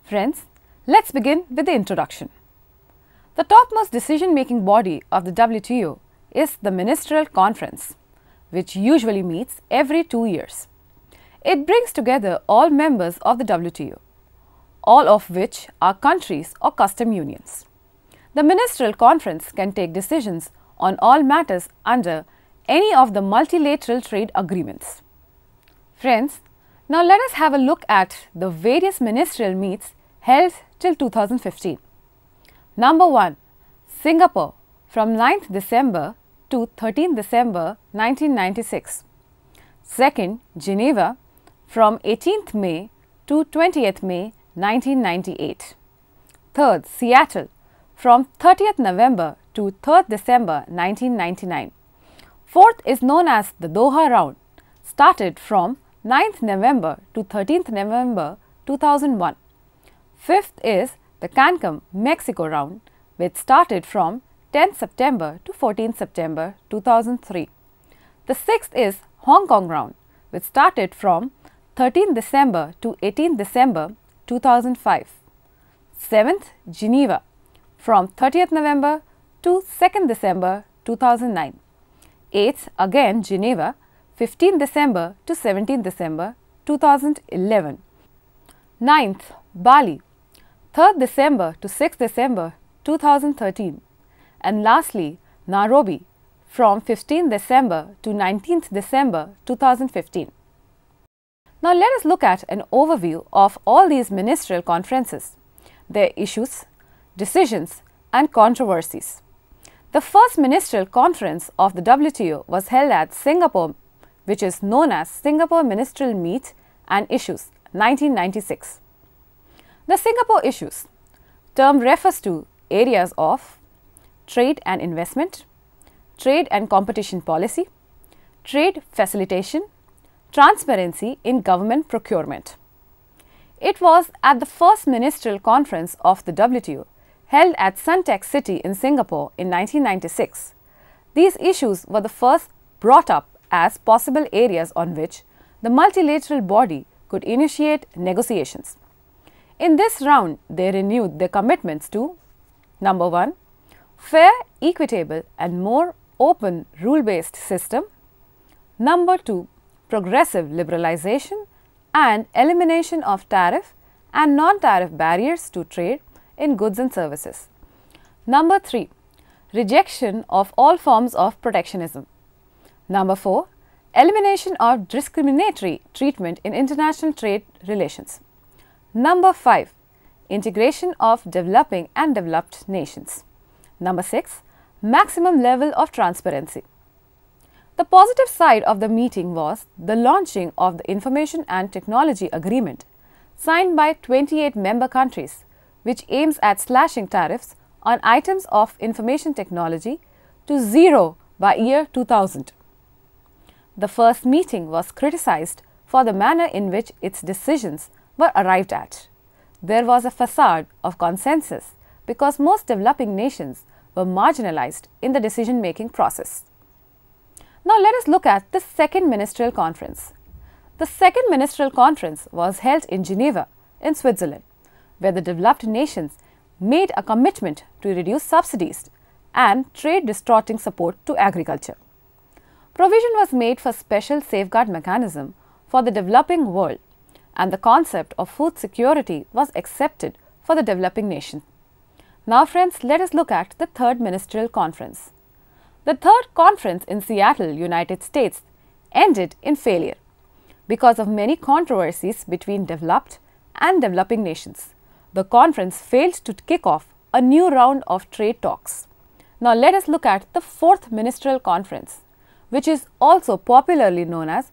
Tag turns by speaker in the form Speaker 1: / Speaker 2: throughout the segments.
Speaker 1: Friends, let's begin with the introduction. The topmost decision-making body of the WTO is the Ministerial Conference, which usually meets every 2 years. It brings together all members of the WTO, all of which are countries or custom unions. The Ministerial Conference can take decisions on all matters under any of the multilateral trade agreements. Friends, now let us have a look at the various ministerial meets held till 2015. Number 1. Singapore from 9th December to 13th December 1996. Second, Geneva from 18th May to 20th May 1998. Third, Seattle from 30th November to 3rd December 1999. Fourth is known as the Doha Round, started from 9th November to 13th November 2001. Fifth is the Cancun, Mexico Round, which started from 10th September to 14th September 2003. The sixth is Hong Kong Round, which started from 13th December to 18th December 2005. Seventh, Geneva, from 30th November to 2nd December 2009. Eighth, again Geneva, 15th December to 17th December 2011. Ninth, Bali, 3rd December to 6th December 2013. And lastly, Nairobi, from 15th December to 19th December 2015. Now let us look at an overview of all these ministerial conferences, their issues, decisions and controversies. The first ministerial conference of the WTO was held at Singapore, which is known as Singapore Ministerial Meet and Issues 1996. The Singapore Issues term refers to areas of trade and investment, trade and competition policy, trade facilitation, transparency in government procurement. It was at the first ministerial conference of the WTO held at Suntec City in Singapore in 1996. These issues were the first brought up as possible areas on which the multilateral body could initiate negotiations. In this round, they renewed their commitments to number 1. Fair, equitable and more open rule-based system. Number 2. Progressive liberalization and elimination of tariff and non-tariff barriers to trade in goods and services. Number 3. Rejection of all forms of protectionism. Number 4. Elimination of discriminatory treatment in international trade relations. Number 5. Integration of developing and developed nations. Number 6. Maximum level of transparency. The positive side of the meeting was the launching of the Information and Technology Agreement signed by 28 member countries, which aims at slashing tariffs on items of information technology to 0 by year 2000. The first meeting was criticized for the manner in which its decisions were arrived at. There was a facade of consensus because most developing nations were marginalized in the decision-making process. Now let us look at the second ministerial conference. The second ministerial conference was held in Geneva in Switzerland, where the developed nations made a commitment to reduce subsidies and trade distorting support to agriculture. Provision was made for special safeguard mechanism for the developing world, and the concept of food security was accepted for the developing nation. Now friends, let us look at the third ministerial conference. The third conference in Seattle, United States ended in failure because of many controversies between developed and developing nations. The conference failed to kick off a new round of trade talks. Now let us look at the fourth ministerial conference, which is also popularly known as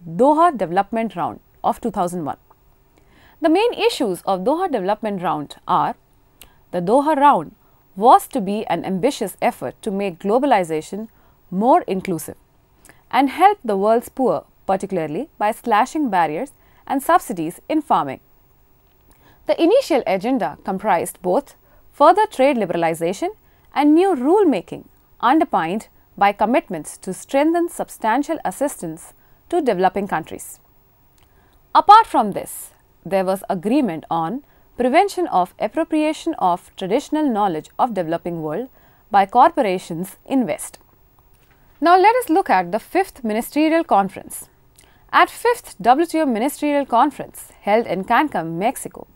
Speaker 1: Doha Development Round of 2001. The main issues of Doha Development Round are: the Doha Round was to be an ambitious effort to make globalization more inclusive and help the world's poor, particularly by slashing barriers and subsidies in farming. The initial agenda comprised both further trade liberalization and new rule-making underpinned by commitments to strengthen substantial assistance to developing countries. Apart from this, there was agreement on prevention of appropriation of traditional knowledge of developing world by corporations in West. Now let us look at the 5th Ministerial Conference. At 5th WTO Ministerial Conference held in Cancun, Mexico,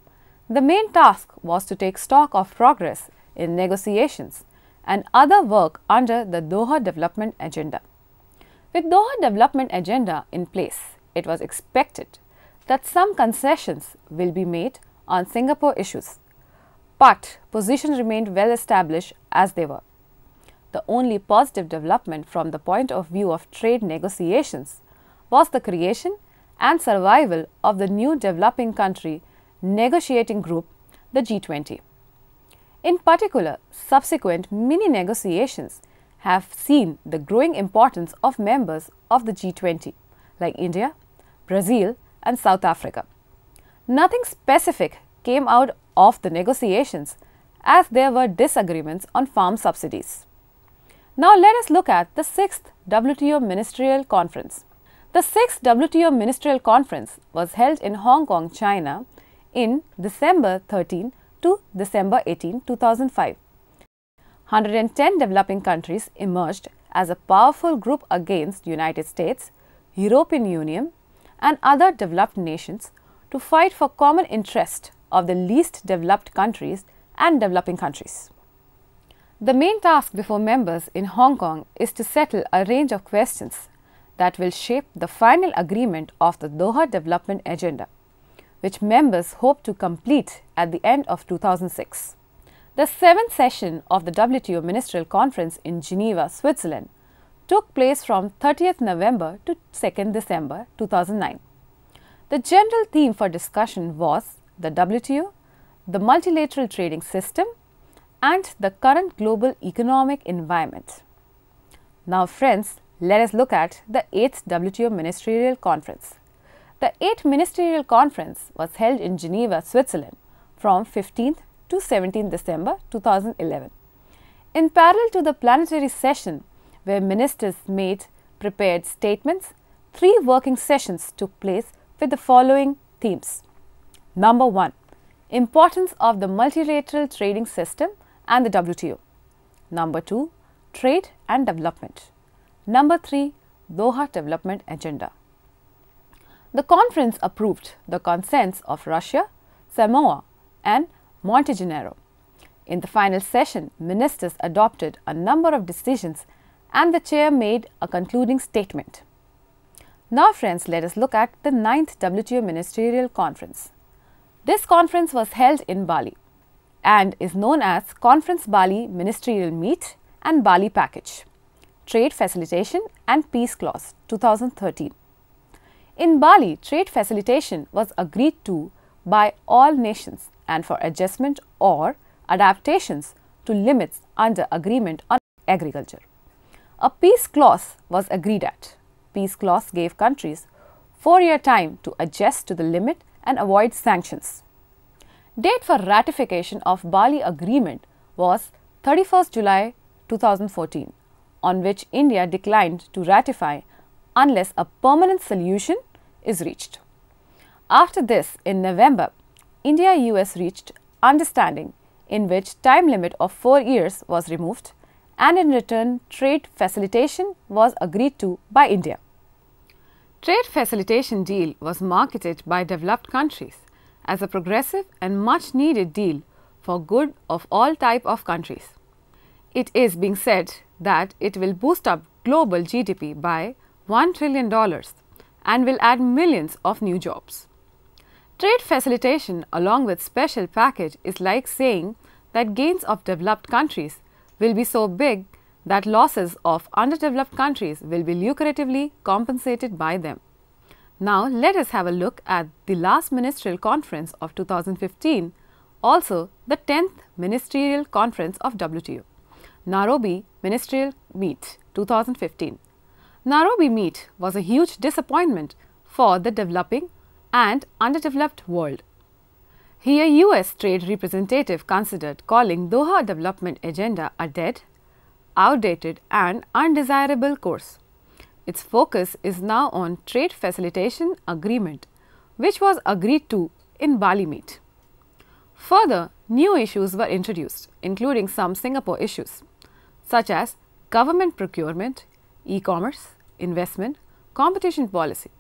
Speaker 1: the main task was to take stock of progress in negotiations and other work under the Doha Development Agenda. With Doha Development Agenda in place, it was expected that some concessions will be made on Singapore issues, but positions remained well established as they were. The only positive development from the point of view of trade negotiations was the creation and survival of the new developing country negotiating group, the G20. In particular, subsequent mini negotiations have seen the growing importance of members of the G20 like India, Brazil and South Africa. Nothing specific came out of the negotiations as there were disagreements on farm subsidies. Now let us look at the 6th WTO Ministerial Conference. The 6th WTO Ministerial Conference was held in Hong Kong, China in December 13 to December 18, 2005. 110 developing countries emerged as a powerful group against United States, European Union and other developed nations to fight for common interest of the least developed countries and developing countries. The main task before members in Hong Kong is to settle a range of questions that will shape the final agreement of the Doha Development Agenda, which members hope to complete at the end of 2006. The 7th session of the WTO Ministerial Conference in Geneva, Switzerland took place from 30th November to 2nd December 2009. The general theme for discussion was the WTO, the multilateral trading system and the current global economic environment. Now friends, let us look at the 8th WTO Ministerial Conference. The 8th Ministerial Conference was held in Geneva, Switzerland from 15th to 17th December 2011. In parallel to the plenary session where ministers prepared statements, 3 working sessions took place with the following themes. Number 1. Importance of the multilateral trading system and the WTO. Number 2. Trade and development. Number 3. Doha Development Agenda. The conference approved the consents of Russia, Samoa and Montenegro. In the final session, ministers adopted a number of decisions and the chair made a concluding statement. Now friends, let us look at the 9th WTO Ministerial Conference. This conference was held in Bali and is known as Conference Bali Ministerial Meet and Bali Package, Trade Facilitation and Peace Clause 2013. In Bali, trade facilitation was agreed to by all nations and for adjustment or adaptations to limits under agreement on agriculture. A peace clause was agreed at. Peace clause gave countries 4-year time to adjust to the limit and avoid sanctions. Date for ratification of Bali Agreement was 31st July 2014, on which India declined to ratify unless a permanent solution is reached. After this, in November, India-US reached understanding in which time limit of 4 years was removed and in return trade facilitation was agreed to by India. Trade facilitation deal was marketed by developed countries as a progressive and much needed deal for good of all type of countries. It is being said that it will boost up global GDP by $1 trillion and will add millions of new jobs. Trade facilitation along with special package is like saying that gains of developed countries will be so big that losses of underdeveloped countries will be lucratively compensated by them. Now let us have a look at the last Ministerial Conference of 2015, also the 10th Ministerial Conference of WTO, Nairobi Ministerial Meet 2015. Nairobi Meet was a huge disappointment for the developing and underdeveloped world. Here, US trade representative considered calling Doha Development Agenda a dead, outdated and undesirable course. Its focus is now on Trade Facilitation Agreement, which was agreed to in Bali Meet. Further, new issues were introduced, including some Singapore issues, such as government procurement, e-commerce, investment, competition policy.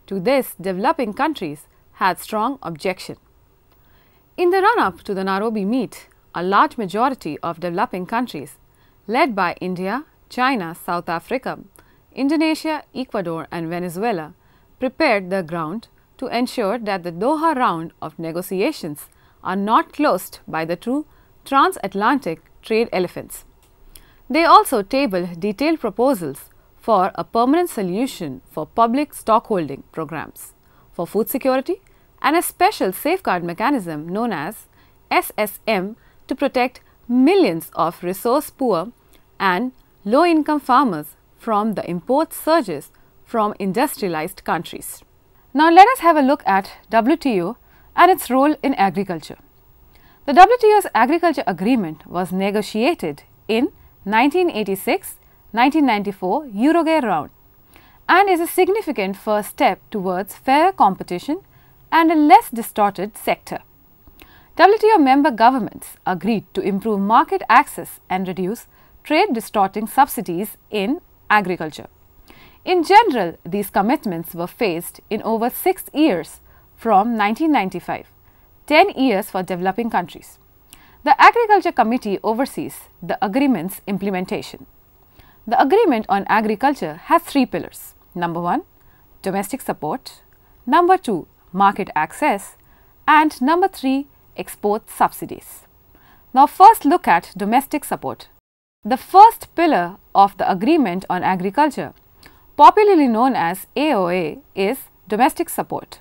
Speaker 1: To this, developing countries had strong objection. In the run-up to the Nairobi meet, a large majority of developing countries, led by India, China, South Africa, Indonesia, Ecuador and Venezuela, prepared the ground to ensure that the Doha round of negotiations are not closed by the two transatlantic trade elephants. They also tabled detailed proposals for a permanent solution for public stockholding programs for food security and a special safeguard mechanism known as SSM to protect millions of resource-poor and low-income farmers from the import surges from industrialized countries. Now, let us have a look at WTO and its role in agriculture. The WTO's agriculture agreement was negotiated in 1986-1994 Uruguay round and is a significant first step towards fairer competition and a less distorted sector. WTO member governments agreed to improve market access and reduce trade distorting subsidies in agriculture. In general, these commitments were phased in over 6 years from 1995, 10 years for developing countries. The Agriculture Committee oversees the agreement's implementation. The Agreement on Agriculture has 3 pillars. Number 1, domestic support. Number 2, market access. And number 3, export subsidies. Now, first look at domestic support. The first pillar of the Agreement on Agriculture, popularly known as AOA, is domestic support,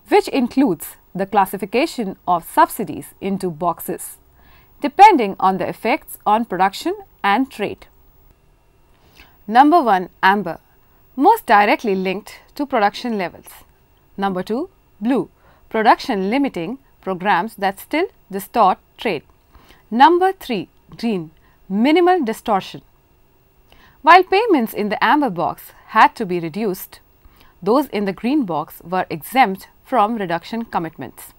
Speaker 1: which includes the classification of subsidies into boxes, depending on the effects on production and trade. Number 1, amber, most directly linked to production levels. Number 2, blue, production limiting programs that still distort trade. Number 3, green, minimal distortion. While payments in the amber box had to be reduced, those in the green box were exempt from reduction commitments.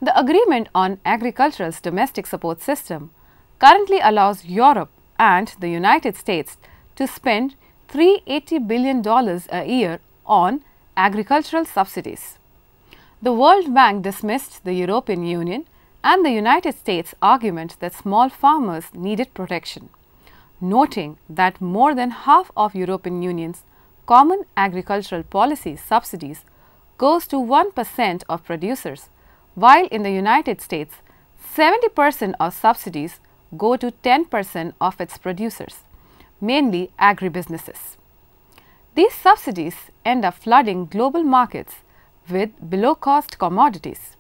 Speaker 1: The Agreement on Agriculture's domestic support system currently allows Europe and the United States to spend $380 billion a year on agricultural subsidies. The World Bank dismissed the European Union and the United States' argument that small farmers needed protection, noting that more than half of European Union's common agricultural policy subsidies goes to 1% of producers, while in the United States, 70% of subsidies go to 10% of its producers, mainly agribusinesses. These subsidies end up flooding global markets with below-cost commodities,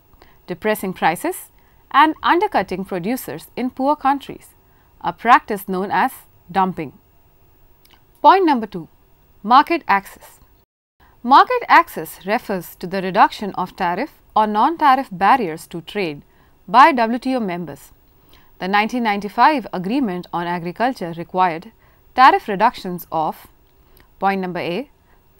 Speaker 1: depressing prices and undercutting producers in poor countries, a practice known as dumping. Point number 2, market access. Market access refers to the reduction of tariff or non-tariff barriers to trade by WTO members. The 1995 Agreement on Agriculture required tariff reductions of, point number A,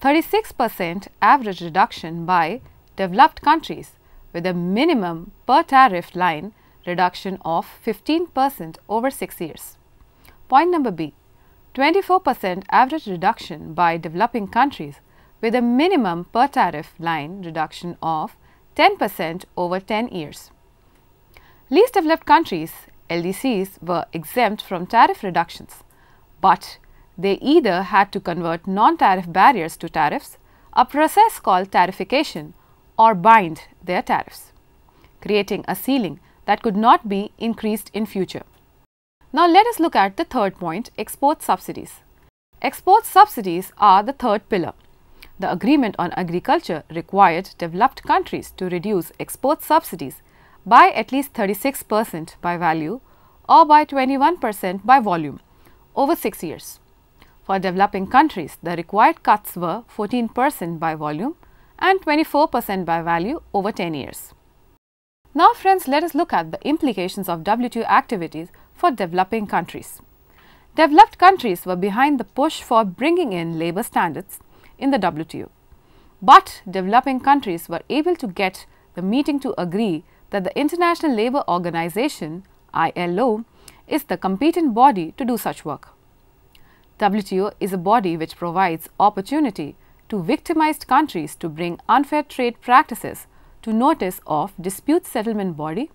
Speaker 1: 36% average reduction by developed countries with a minimum per tariff line reduction of 15% over 6 years. Point number B, 24% average reduction by developing countries with a minimum per tariff line reduction of 10% over 10 years. Least developed countries, LDCs, were exempt from tariff reductions, but they either had to convert non-tariff barriers to tariffs, a process called tariffication, or bind their tariffs, creating a ceiling that could not be increased in future. Now, let us look at the third point, export subsidies. Export subsidies are the third pillar. The Agreement on Agriculture required developed countries to reduce export subsidies by at least 36% by value or by 21% by volume over 6 years. For developing countries, the required cuts were 14% by volume and 24% by value over 10 years. Now, friends, let us look at the implications of WTO activities for developing countries. Developed countries were behind the push for bringing in labour standards in the WTO, but developing countries were able to get the meeting to agree that the International Labour Organization (ILO) is the competent body to do such work. WTO is a body which provides opportunity to victimized countries to bring unfair trade practices to notice of dispute settlement body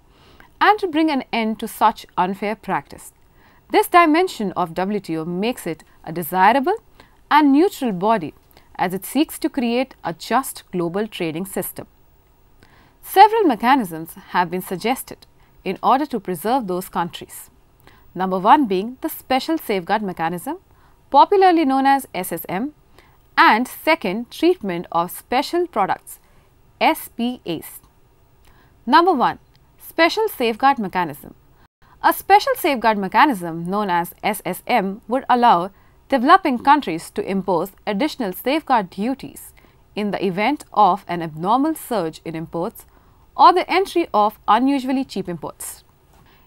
Speaker 1: and to bring an end to such unfair practice. This dimension of WTO makes it a desirable and neutral body as it seeks to create a just global trading system. Several mechanisms have been suggested in order to preserve those countries. Number one being the Special Safeguard Mechanism, popularly known as SSM, and second, treatment of special products, SPAs. Number 1. Special Safeguard Mechanism. A Special Safeguard Mechanism known as SSM would allow developing countries to impose additional safeguard duties in the event of an abnormal surge in imports or the entry of unusually cheap imports.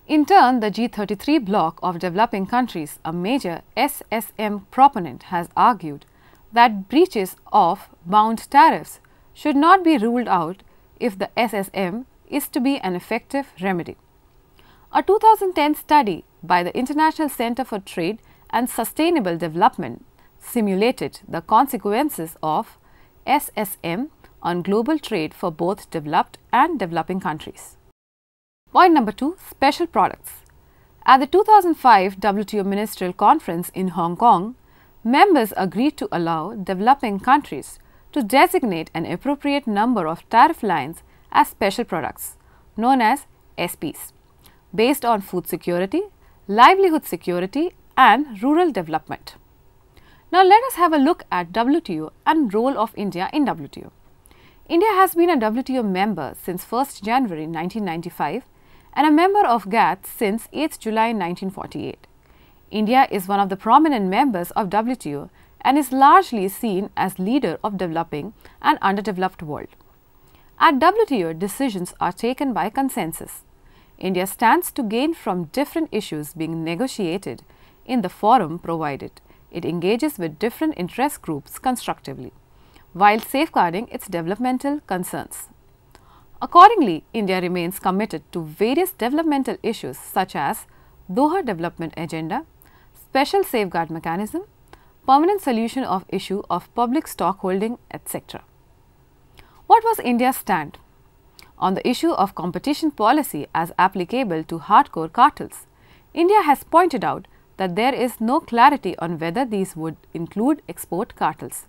Speaker 1: In turn, the G33 bloc of developing countries, a major SSM proponent, has argued that breaches of bound tariffs should not be ruled out if the SSM is to be an effective remedy. A 2010 study by the International Center for Trade and Sustainable Development simulated the consequences of SSM on global trade for both developed and developing countries. Point number 2. Special products. At the 2005 WTO Ministerial Conference in Hong Kong, members agreed to allow developing countries to designate an appropriate number of tariff lines as special products, known as SPs, based on food security, livelihood security and rural development. Now let us have a look at WTO and role of India in WTO. India has been a WTO member since 1st January 1995 and a member of GATT since 8th July 1948. India is one of the prominent members of WTO and is largely seen as leader of developing and underdeveloped world. At WTO, decisions are taken by consensus. India stands to gain from different issues being negotiated in the forum provided it engages with different interest groups constructively, while safeguarding its developmental concerns. Accordingly, India remains committed to various developmental issues such as Doha Development Agenda, Special Safeguard Mechanism, permanent solution of issue of public stockholding, etc. What was India's stand? On the issue of competition policy as applicable to hardcore cartels, India has pointed out that there is no clarity on whether these would include export cartels.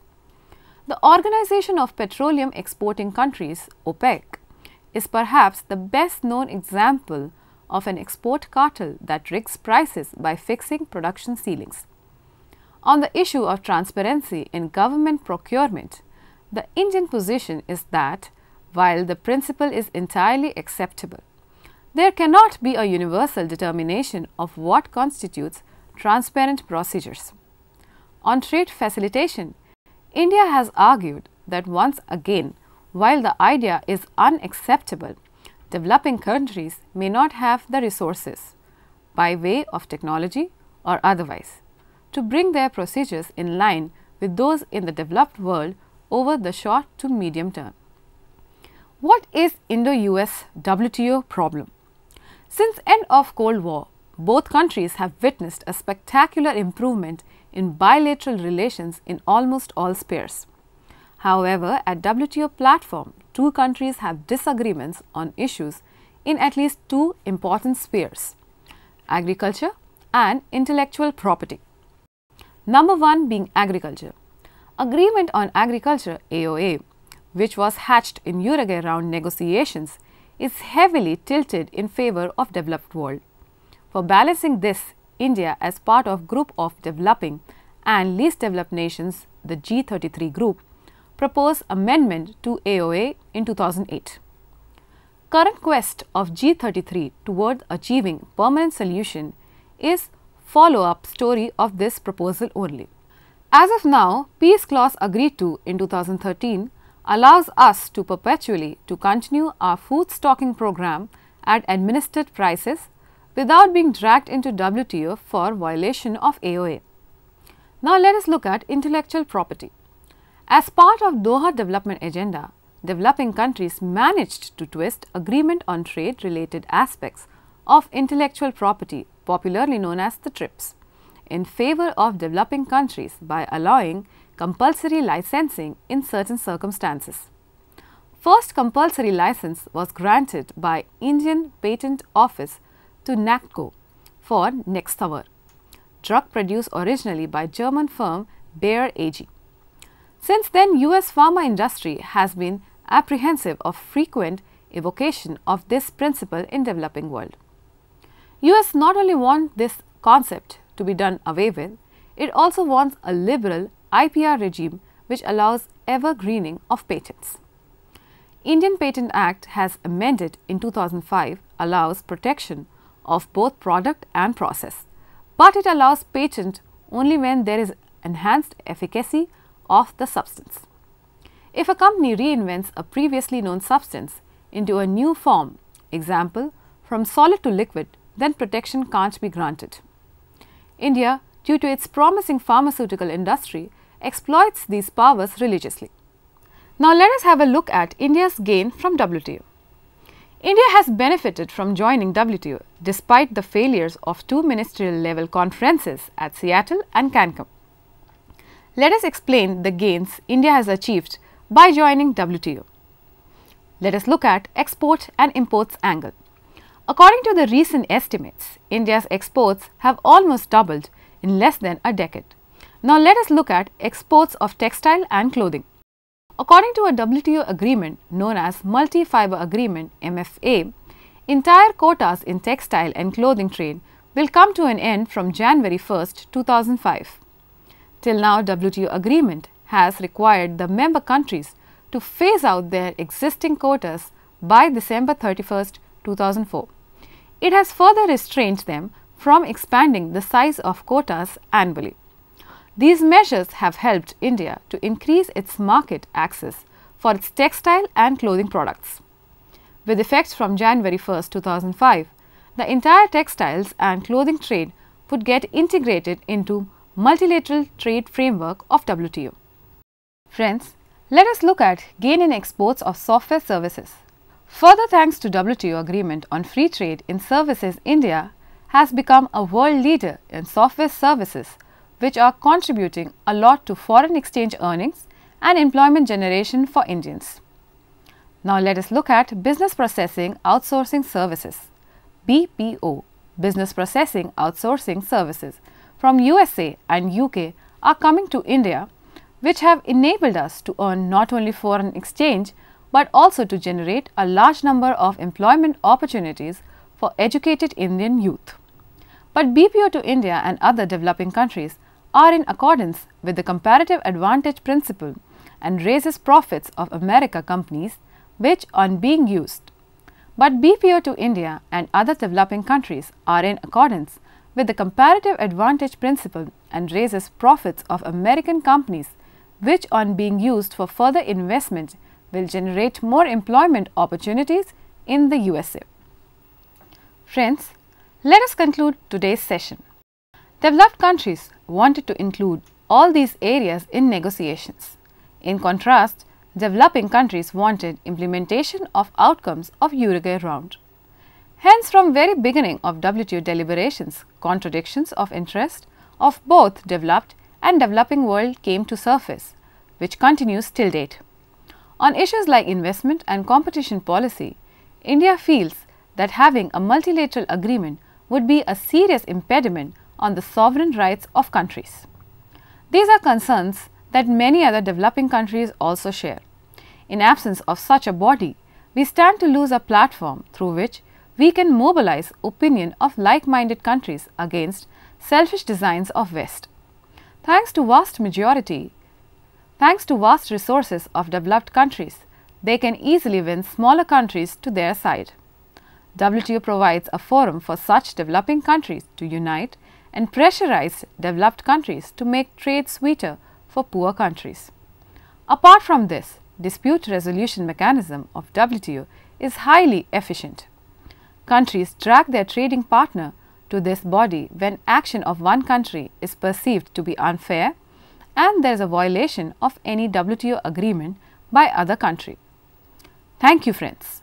Speaker 1: The Organization of Petroleum Exporting Countries, OPEC, is perhaps the best known example of an export cartel that rigs prices by fixing production ceilings. On the issue of transparency in government procurement, the Indian position is that while the principle is entirely acceptable, there cannot be a universal determination of what constitutes transparent procedures. On trade facilitation, India has argued that once again, while the idea is unacceptable, developing countries may not have the resources, by way of technology or otherwise, to bring their procedures in line with those in the developed world over the short to medium term. What is Indo-US WTO problem? Since end of Cold War, both countries have witnessed a spectacular improvement in bilateral relations in almost all spheres. However, at WTO platform, two countries have disagreements on issues in at least two important spheres: agriculture and intellectual property. Number 1 being agriculture. Agreement on agriculture AOA, which was hatched in Uruguay round negotiations, is heavily tilted in favor of developed world. For balancing this, India, as part of group of developing and least developed nations, the G33 group, proposed amendment to AOA in 2008. Current quest of G33 toward achieving permanent solution is follow-up story of this proposal only. As of now, peace clause agreed to in 2013 allows us to perpetually to continue our food stocking program at administered prices without being dragged into WTO for violation of AOA. Now let us look at intellectual property. As part of Doha Development Agenda, developing countries managed to twist agreement on trade related aspects of intellectual property, popularly known as the TRIPS, in favor of developing countries by allowing compulsory licensing in certain circumstances. First compulsory license was granted by Indian Patent Office to NACTCO for Nexthour, drug produced originally by German firm Bayer AG. Since then, US pharma industry has been apprehensive of frequent evocation of this principle in developing world. US not only want this concept to be done away with, it also wants a liberal IPR regime which allows evergreening of patents. Indian Patent Act has amended in 2005 allows protection of both product and process, but it allows patent only when there is enhanced efficacy of the substance. If a company reinvents a previously known substance into a new form, example from solid to liquid, then protection can't be granted. India, due to its promising pharmaceutical industry, exploits these powers religiously. Now let us have a look at India's gain from WTO. India has benefited from joining WTO despite the failures of two ministerial level conferences at Seattle and Cancun. Let us explain the gains India has achieved by joining WTO. Let us look at export and imports angle. According to the recent estimates, India's exports have almost doubled in less than a decade. Now let us look at exports of textile and clothing. According to a WTO agreement known as Multi-Fiber Agreement MFA, entire quotas in textile and clothing trade will come to an end from January 1, 2005. Till now, WTO agreement has required the member countries to phase out their existing quotas by December 31, 2004. It has further restrained them from expanding the size of quotas annually. These measures have helped India to increase its market access for its textile and clothing products. With effect from January 1, 2005, the entire textiles and clothing trade would get integrated into multilateral trade framework of WTO. Friends, let us look at gain in exports of software services. Further thanks to WTO agreement on free trade in services, India has become a world leader in software services which are contributing a lot to foreign exchange earnings and employment generation for Indians. Now let us look at business processing outsourcing services, BPO, business processing outsourcing services from USA and UK are coming to India, which have enabled us to earn not only foreign exchange but also to generate a large number of employment opportunities for educated Indian youth. But BPO to India and other developing countries are in accordance with the comparative advantage principle and raises profits of America companies which on being used. But BPO to India and other developing countries are in accordance with the comparative advantage principle and raises profits of American companies which on being used for further investment will generate more employment opportunities in the USA. Friends, let us conclude today's session. Developed countries wanted to include all these areas in negotiations. In contrast, developing countries wanted implementation of outcomes of Uruguay round. Hence, from very beginning of WTO deliberations, contradictions of interest of both developed and developing world came to surface, which continues till date. On issues like investment and competition policy, India feels that having a multilateral agreement would be a serious impediment on the sovereign rights of countries. These are concerns that many other developing countries also share. In absence of such a body, we stand to lose a platform through which we can mobilize opinion of like-minded countries against selfish designs of West. Thanks to vast resources of developed countries, they can easily win smaller countries to their side. WTO provides a forum for such developing countries to unite and pressurize developed countries to make trade sweeter for poor countries. Apart from this, dispute resolution mechanism of WTO is highly efficient. Countries drag their trading partner to this body when action of one country is perceived to be unfair and there is a violation of any WTO agreement by other country. Thank you, friends.